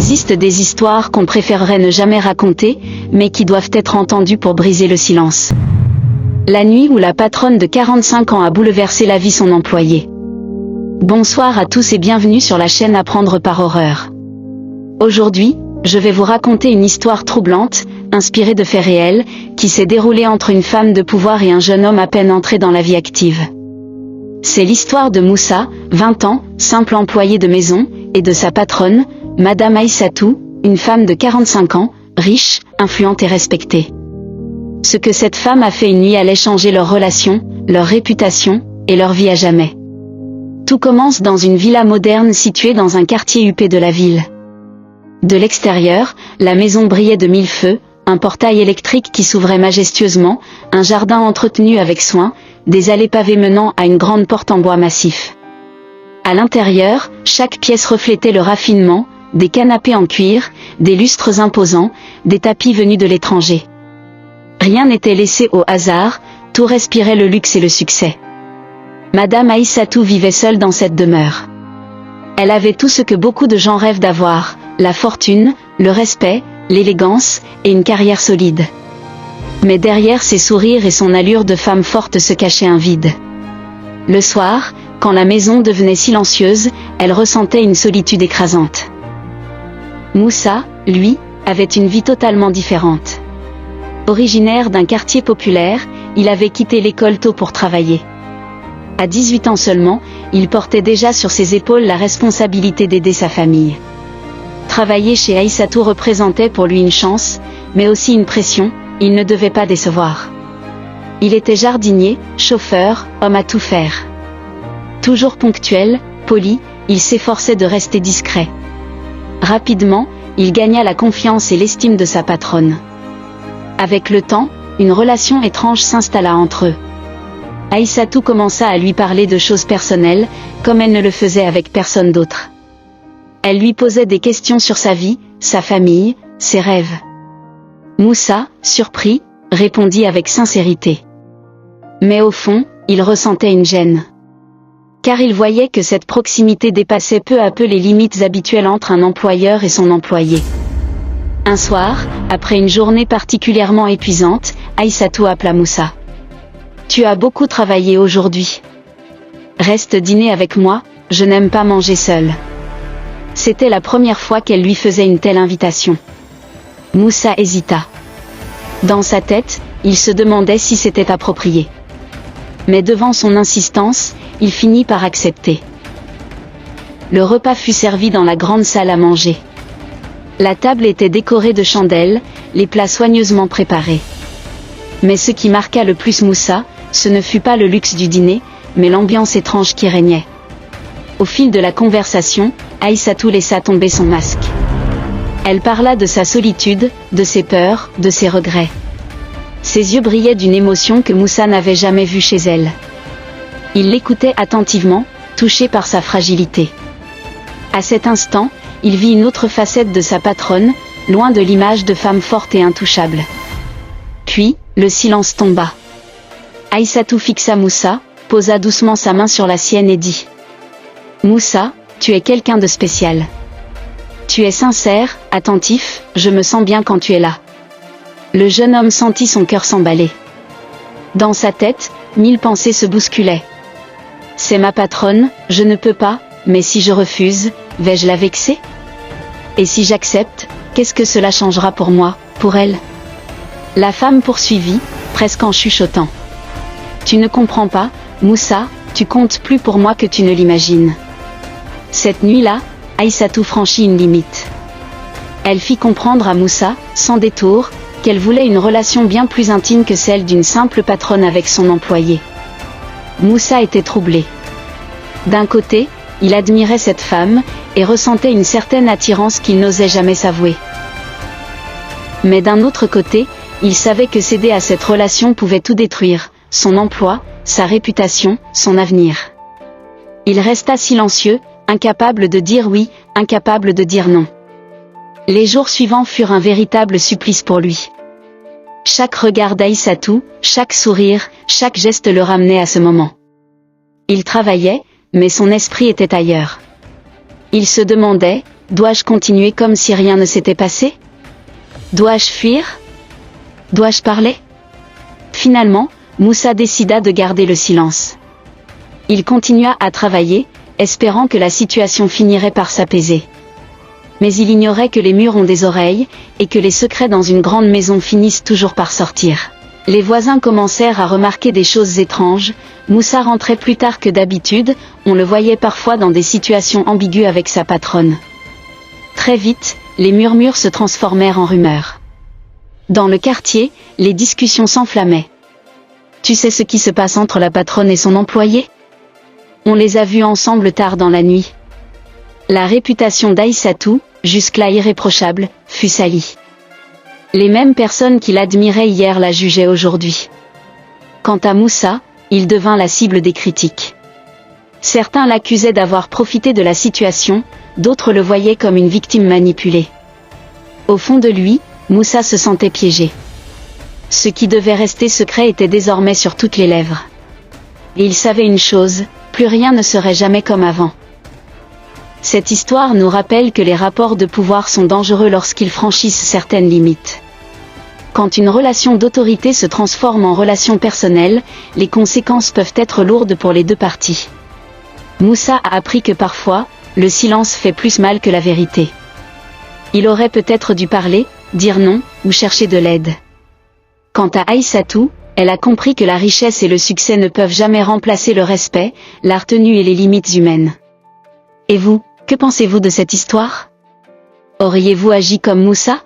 existe des histoires qu'on préférerait ne jamais raconter, mais qui doivent être entendues pour briser le silence. La nuit où la patronne de 45 ans a bouleversé la vie de son employé. Bonsoir à tous et bienvenue sur la chaîne Apprendre par Horreur. Aujourd'hui, je vais vous raconter une histoire troublante, inspirée de faits réels, qui s'est déroulée entre une femme de pouvoir et un jeune homme à peine entré dans la vie active. C'est l'histoire de Moussa, 20 ans, simple employé de maison, et de sa patronne, Madame Aïssatou, une femme de 45 ans, riche, influente et respectée. Ce que cette femme a fait une nuit allait changer leur relation, leur réputation, et leur vie à jamais. Tout commence dans une villa moderne située dans un quartier huppé de la ville. De l'extérieur, la maison brillait de mille feux, un portail électrique qui s'ouvrait majestueusement, un jardin entretenu avec soin, des allées pavées menant à une grande porte en bois massif. À l'intérieur, chaque pièce reflétait le raffinement, des canapés en cuir, des lustres imposants, des tapis venus de l'étranger. Rien n'était laissé au hasard, tout respirait le luxe et le succès. Madame Aïssatou vivait seule dans cette demeure. Elle avait tout ce que beaucoup de gens rêvent d'avoir, la fortune, le respect, l'élégance, et une carrière solide. Mais derrière ses sourires et son allure de femme forte se cachait un vide. Le soir, quand la maison devenait silencieuse, elle ressentait une solitude écrasante. Moussa, lui, avait une vie totalement différente. Originaire d'un quartier populaire, il avait quitté l'école tôt pour travailler. À 18 ans seulement, il portait déjà sur ses épaules la responsabilité d'aider sa famille. Travailler chez Aïssatou représentait pour lui une chance, mais aussi une pression, il ne devait pas décevoir. Il était jardinier, chauffeur, homme à tout faire. Toujours ponctuel, poli, il s'efforçait de rester discret. Rapidement, il gagna la confiance et l'estime de sa patronne. Avec le temps, une relation étrange s'installa entre eux. Aïssatou commença à lui parler de choses personnelles, comme elle ne le faisait avec personne d'autre. Elle lui posait des questions sur sa vie, sa famille, ses rêves. Moussa, surpris, répondit avec sincérité. Mais au fond, il ressentait une gêne. Car il voyait que cette proximité dépassait peu à peu les limites habituelles entre un employeur et son employé. Un soir, après une journée particulièrement épuisante, Aïssatou appela Moussa. « Tu as beaucoup travaillé aujourd'hui. Reste dîner avec moi, je n'aime pas manger seule. » C'était la première fois qu'elle lui faisait une telle invitation. Moussa hésita. Dans sa tête, il se demandait si c'était approprié. Mais devant son insistance, il finit par accepter. Le repas fut servi dans la grande salle à manger. La table était décorée de chandelles, les plats soigneusement préparés. Mais ce qui marqua le plus Moussa, ce ne fut pas le luxe du dîner, mais l'ambiance étrange qui régnait. Au fil de la conversation, Aïssatou laissa tomber son masque. Elle parla de sa solitude, de ses peurs, de ses regrets. Ses yeux brillaient d'une émotion que Moussa n'avait jamais vue chez elle. Il l'écoutait attentivement, touché par sa fragilité. À cet instant, il vit une autre facette de sa patronne, loin de l'image de femme forte et intouchable. Puis, le silence tomba. Aïssatou fixa Moussa, posa doucement sa main sur la sienne et dit « Moussa, tu es quelqu'un de spécial. Tu es sincère, attentif, je me sens bien quand tu es là. » Le jeune homme sentit son cœur s'emballer. Dans sa tête, 1000 pensées se bousculaient. « C'est ma patronne, je ne peux pas, mais si je refuse, vais-je la vexer? Et si j'accepte, qu'est-ce que cela changera pour moi, pour elle ?» La femme poursuivit, presque en chuchotant. « Tu ne comprends pas, Moussa, tu comptes plus pour moi que tu ne l'imagines. » Cette nuit-là, Aïssatou franchit une limite. Elle fit comprendre à Moussa, sans détour, qu'elle voulait une relation bien plus intime que celle d'une simple patronne avec son employé. Moussa était troublé. D'un côté, il admirait cette femme, et ressentait une certaine attirance qu'il n'osait jamais s'avouer. Mais d'un autre côté, il savait que céder à cette relation pouvait tout détruire, son emploi, sa réputation, son avenir. Il resta silencieux, incapable de dire oui, incapable de dire non. Les jours suivants furent un véritable supplice pour lui. Chaque regard d'Aïssatou, chaque sourire, chaque geste le ramenait à ce moment. Il travaillait, mais son esprit était ailleurs. Il se demandait, Dois-je continuer comme si rien ne s'était passé? Dois-je fuir? Dois-je parler? Finalement, Moussa décida de garder le silence. Il continua à travailler, espérant que la situation finirait par s'apaiser. Mais il ignorait que les murs ont des oreilles, et que les secrets dans une grande maison finissent toujours par sortir. Les voisins commencèrent à remarquer des choses étranges. Moussa rentrait plus tard que d'habitude, on le voyait parfois dans des situations ambiguës avec sa patronne. Très vite, les murmures se transformèrent en rumeurs. Dans le quartier, les discussions s'enflammaient. Tu sais ce qui se passe entre la patronne et son employé? On les a vus ensemble tard dans la nuit. La réputation d'Aïssatou, jusque-là irréprochable, fut salie. Les mêmes personnes qui l'admiraient hier la jugeaient aujourd'hui. Quant à Moussa, il devint la cible des critiques. Certains l'accusaient d'avoir profité de la situation, d'autres le voyaient comme une victime manipulée. Au fond de lui, Moussa se sentait piégé. Ce qui devait rester secret était désormais sur toutes les lèvres. Et il savait une chose, plus rien ne serait jamais comme avant. Cette histoire nous rappelle que les rapports de pouvoir sont dangereux lorsqu'ils franchissent certaines limites. Quand une relation d'autorité se transforme en relation personnelle, les conséquences peuvent être lourdes pour les deux parties. Moussa a appris que parfois, le silence fait plus mal que la vérité. Il aurait peut-être dû parler, dire non, ou chercher de l'aide. Quant à Aïssatou, elle a compris que la richesse et le succès ne peuvent jamais remplacer le respect, la retenue et les limites humaines. Et vous, que pensez-vous de cette histoire? Auriez-vous agi comme Moussa?